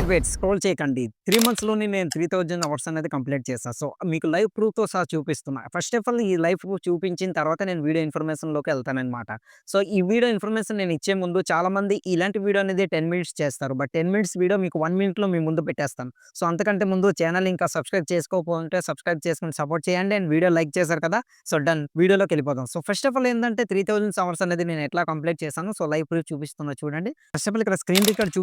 Wait scroll చేయకండి. 3 మంత్స్‌లోనే నేను 3000 hours అనేది కంప్లీట్ చేశా. సో, మీకు లైవ్ ప్రూఫ్‌తో సహా చూపిస్తున్నా. ఫస్ట్ ఆఫ్ ఆల్ ఈ లైవ్ ప్రూఫ్ చూపించిన తర్వాత నేను వీడియో ఇన్ఫర్మేషన్‌లోకి ఎళ్తాననమాట. సో, ఈ వీడియో ఇన్ఫర్మేషన్ నేను ఇచ్చే ముందు చాలామంది ఇలాంటి వీడియో అనేది 10 మినిట్స్ చేస్తారు. బట్ 10 మినిట్స్ వీడియో మీకు 1 మినిట్‌లో మీ ముందు పెట్టేస్తాను. సో, అంతకంటే ముందు ఛానెల్ ఇంకా సబ్స్క్రైబ్ చేసుకోకపోతే సబ్స్క్రైబ్ చేసుకొని సపోర్ట్ చేయండి. అండ్ వీడియో లైక్ చేశారు కదా! సో, డన్ వీడియోలోకెళ్ళిపోదాం. సో, ఫస్ట్ ఆఫ్ ఆల్ ఏందంటే 3000 అవర్స్ అనేది నేను ఎట్లా కంప్లీట్ చేశాను. సో, లైవ్ ప్రూఫ్ చూపిస్తున్నా చూడండి. ఫస్ట్ ఆఫ్ ఆల్ ఇక్కడ స్క్రీన్ రికార్డ్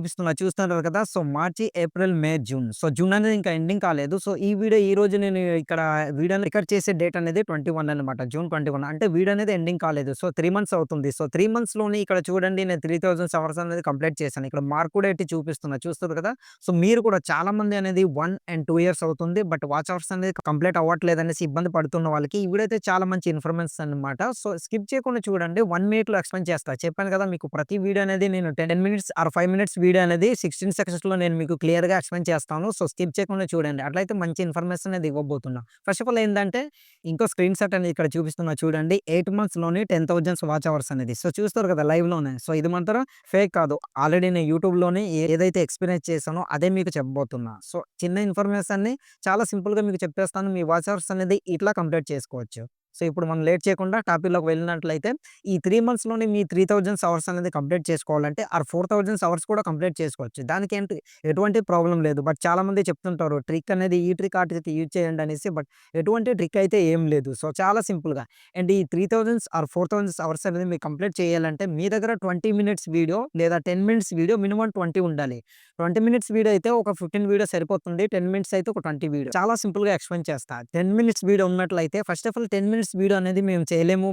చూస్తున్నారు కదా! సో, మార్చి, ఏప్రిల్, మే, జూన్. సో, జూన్ అనేది ఇంకా ఎండింగ్ కాలేదు. సో, ఈ వీడియో ఈరోజు నేను ఇక్కడ వీడియోని రికార్డ్ చేసే డేట్ అనేది 21 అనమాట. జూన్ 21 అంటే వీడియో అనేది ఎండింగ్ కాలేదు. సో, 3 మంత్స్ అవుతుంది. సో, 3 మంత్స్‌లోని ఇక్కడ చూడండి నేను 3000 అవర్స్ అనేది కంప్లీట్ చేశాను. ఇక్కడ మార్క్ కూడా ఎట్టి చూపిస్తున్నా. చూస్తారు కదా! సో, మీరు కూడా చాలామంది అనేది 1 అండ్ 2 ఇయర్స్ అవుతుంది. బట్ వాచ్ అవర్స్ అనేది కంప్లీట్ అవ్వట్లేదనేసి ఇబ్బంది పడుతున్న వాళ్ళకి ఈ వీడియో అయితే చాలా మంచి ఇన్ఫర్మేషన్ అనమాట. సో, స్కిప్ చేయకుండా చూడండి. 1 మినిట్‌లో ఎక్స్‌ప్లెయిన్ చేస్తా. చెప్పాను కదా! మీకు ప్రతి వీడియో అనేది నేను 10 మినిట్స్ ఆర్ 5 మినిట్స్ వీడియో అనేది 16 సెకండ్స్‌లో నేను మీకు క్లియర్‌గా ఎక్స్‌ప్లెయిన్ చేస్తాను. సో, స్కిప్ చేయకుండా చూడండి. అట్లయితే మంచి ఇన్ఫర్మేషన్ అనేది ఇవ్వబోతున్నా. ఫస్ట్ ఆఫ్ ఆల్ ఏందంటే ఇంకో స్క్రీన్ షాట్ అనేది ఇక్కడ చూపిస్తున్నా చూడండి. 8 మంత్స్‌లోని 10,000 వాచ్ అవర్స్ అనేది. సో, చూస్తారు కదా! లైవ్‌లోనే. సో, ఇది మాత్రం ఫేక్ కాదు. ఆల్రెడీ నేను యూట్యూబ్‌లోనే ఏదైతే ఎక్స్‌పీరియన్స్ చేశానో అదే మీకు చెప్పబోతున్నా. సో, చిన్న ఇన్ఫర్మేషన్‌ని చాలా సింపుల్‌గా మీకు చెప్పేస్తాను. మీ వాచ్ అవర్స్ అనేది ఇట్లా కంప్లీట్ చేసుకోవచ్చు. సో, ఇప్పుడు మనం లేట్ చేయకుండా టాపిక్‌లోకి వెళ్ళినట్లయితే ఈ 3 మంత్స్‌లోనే మీ 3000 అవర్స్ అనేది కంప్లీట్ చేసుకోవాలంటే ఆర్ 4000 అవర్స్ కూడా కంప్లీట్ చేసుకోవచ్చు. దానికేంటి ఎటువంటి ప్రాబ్లమ్ లేదు. బట్ చాలామంది చెప్తుంటారు ట్రిక్ అనేది ఈ ట్రిక్, ఆ ట్రిక్ యూజ్ చేయండి అనేసి. బట్ ఎటువంటి ట్రిక్ అయితే ఏం లేదు. సో, చాలా సింపుల్‌గా అండ్ ఈ 3000 ఆర్ 4000 అవర్స్ అనేది మీరు కంప్లీట్ చేయాలంటే మీ దగ్గర 20 మినిట్స్ వీడియో లేదా 10 మినిట్స్ వీడియో మినిమమ్ 20 ఉండాలి. 20 మినిట్స్ వీడియో అయితే ఒక 15 వీడియో సరిపోతుంది. 10 మినిట్స్ అయితే ఒక 20 వీడియో. చాలా సింపుల్‌గా ఎక్స్‌ప్లెయిన్ చేస్తా. 10 మినిట్స్ వీడియో ఉన్నట్లయితే first of all 10 minutes video అనేది మేము చేయలేము.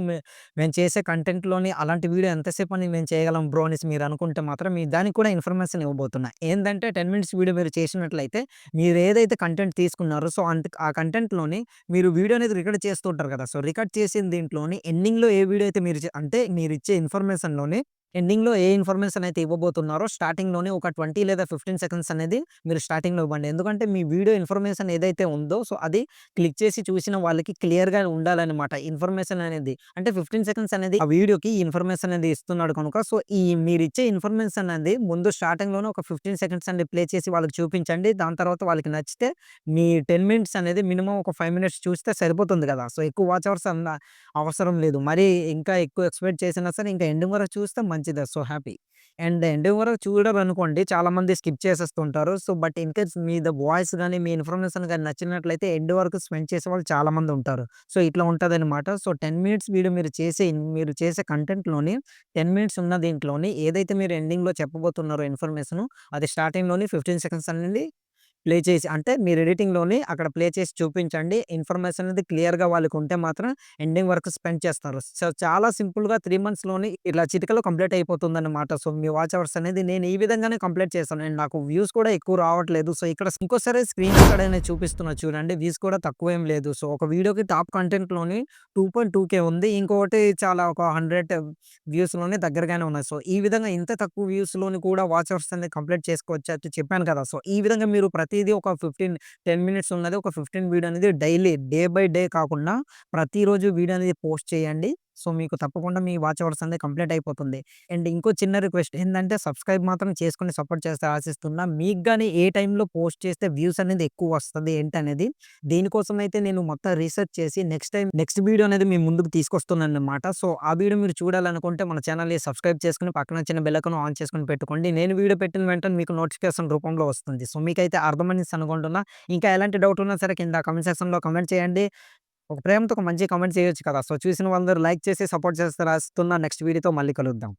మేము చేసే కంటెంట్‌లోని అలాంటి వీడియో ఎంతసేపు అని మేము చేయగలం బ్రో అనేసి మీరు అనుకుంటే మాత్రం మీ దానికి కూడా ఇన్ఫర్మేషన్ ఇవ్వబోతున్నా. ఏందంటే 10 మినిట్స్ వీడియో మీరు చేసినట్లయితే మీరు ఏదైతే కంటెంట్ తీసుకున్నారో సో, ఆ కంటెంట్‌లోని మీరు వీడియో అనేది రికార్డ్ చేస్తూ ఉంటారు కదా! సో, రికార్డ్ చేసిన దీంట్లోని ఎండింగ్‌లో ఏ వీడియో అయితే అంటే మీరిచ్చే ఇన్ఫర్మేషన్‌లోని ఎండింగ్‌లో ఏ ఇన్ఫర్మేషన్ అయితే ఇవ్వబోతున్నారో స్టార్టింగ్‌లోనే ఒక 20 లేదా 15 సెకండ్స్ అనేది మీరు స్టార్టింగ్‌లో ఇవ్వండి. ఎందుకంటే మీ వీడియో ఇన్ఫర్మేషన్ ఏదైతే ఉందో సో, అది క్లిక్ చేసి చూసిన వాళ్ళకి క్లియర్‌గా ఉండాలనమాట. ఇన్ఫర్మేషన్ అనేది. అంటే 15 సెకండ్స్ అనేది ఆ వీడియోకి ఇన్ఫర్మేషన్ అనేది ఇస్తున్నాడు కనుక సో, ఈ మీరిచ్చే ఇన్ఫర్మేషన్ అనేది ముందు స్టార్టింగ్‌లోనే ఒక 15 సెకండ్స్ అనేది ప్లే చేసి వాళ్ళకి చూపించండి. దాని తర్వాత వాళ్ళకి నచ్చితే మీ 10 మినిట్స్ అనేది మినిమమ్ ఒక 5 మినిట్స్ చూస్తే సరిపోతుంది కదా! సో, ఎక్కువ వాచ్ అవర్స్ అవసరం లేదు. మరీ ఇంకా ఎక్కువ ఎక్స్‌పెక్ట్ చేసినా సరే ఇంకా ఎండింగ్ వరకు చూస్తే మంచిదే. So, happy. అండ్ ఎండింగ్ వరకు చూడరనుకోండి చాలామంది స్కిప్ చేసేస్తుంటారు. సో, బట్ ఇన్‌కేస్ మీద వాయిస్ గాని, మీ ఇన్ఫర్మేషన్ గాని నచ్చినట్లయితే ఎండ్ వరకు స్పెండ్ చేసేవాళ్ళు చాలామంది ఉంటారు. సో, ఇట్లా ఉంటదనమాట. సో, 10 మినిట్స్ వీడియో మీరు చేసే కంటెంట్‌లోని 10 మినిట్స్ ఉన్న దీంట్లోని ఏదైతే మీరు ఎండింగ్‌లో చెప్పబోతున్నారో ఇన్ఫర్మేషను అది స్టార్టింగ్‌లోని 15 సెకండ్స్ అనేది ప్లే చేసి అంటే మీరు ఎడిటింగ్‌లోని అక్కడ ప్లే చేసి చూపించండి. ఇన్ఫర్మేషన్ అనేది క్లియర్‌గా వాళ్ళకుంటే మాత్రం ఎండింగ్ వరకు స్పెండ్ చేస్తారు. సో, చాలా సింపుల్‌గా 3 మంత్స్‌లోని ఇట్లా చిటికలో కంప్లీట్ అయిపోతుందన్నమాట. సో, మీ వాచ్ అవర్స్ అనేది నేను ఈ విధంగానే కంప్లీట్ చేశాను. అండ్ నాకు వ్యూస్ కూడా ఎక్కువ రావట్లేదు. సో, ఇక్కడ ఇంకోసారి స్క్రీన్ రికార్డ్ అనేది చూపిస్తున్నా చూడండి. వ్యూస్ కూడా తక్కువేం లేదు. సో, ఒక వీడియోకి టాప్ కంటెంట్‌లోని 2.2K ఉంది. ఇంకొకటి చాలా ఒక 100 వ్యూస్‌లోనే దగ్గరగానే ఉన్నాయి. సో, ఈ విధంగా ఇంత తక్కువ వ్యూస్‌లోని కూడా వాచ్ అవర్స్ అనేది కంప్లీట్ చేసుకోవచ్చు అని చెప్పాను కదా! సో, ఈ విధంగా మీరు ప్రతీదీ ఒక 10 మినిట్స్ ఉన్నది ఒక 15 వీడియో అనేది డైలీ డే బై డే కాకుండా ప్రతిరోజు వీడియో అనేది పోస్ట్ చేయండి. సో, మీకు తప్పకుండా మీ వాచ్ అవర్స్ అనేది కంప్లీట్ అయిపోతుంది. అండ్ ఇంకో చిన్న రిక్వెస్ట్ ఏందంటే సబ్స్క్రైబ్ మాత్రం చేసుకొని సపోర్ట్ చేస్తే ఆశిస్తున్నా. మీకు గాని ఏ టైంలో పోస్ట్ చేస్తే వ్యూస్ అనేది ఎక్కువ వస్తది ఏంటనేది దీనికోసం అయితే నేను మొత్తం రీసెర్చ్ చేసి నెక్స్ట్ వీడియో అనేది మీ ముందుకు తీసుకొస్తున్నానన్నమాట. సో, ఆ వీడియో మీరు చూడాలనుకుంటే మన ఛానెల్‌ని సబ్స్క్రైబ్ చేసుకొని పక్కన చిన్న బెల్ ఐకాన్ ఆన్ చేసుకొని పెట్టుకోండి. నేను వీడియో పెట్టిన వెంటనే మీకు నోటిఫికేషన్ రూపంలో వస్తుంది. సో, మీకైతే అర్థమనేసి అనుకుంటున్నా. ఇంకా ఎలాంటి డౌట్ ఉన్నా సరే కింద కామెంట్ సెక్షన్‌లో కామెంట్ చేయండి. ఒక ప్రేమతో ఒక మంచి కామెంట్ చేయొచ్చు కదా! సో, చూసిన వాళ్ళందరూ లైక్ చేసి సపోర్ట్ చేస్తారు ఆశిస్తున్నా. నెక్స్ట్ వీడియోతో మళ్ళీ కలుద్దాం.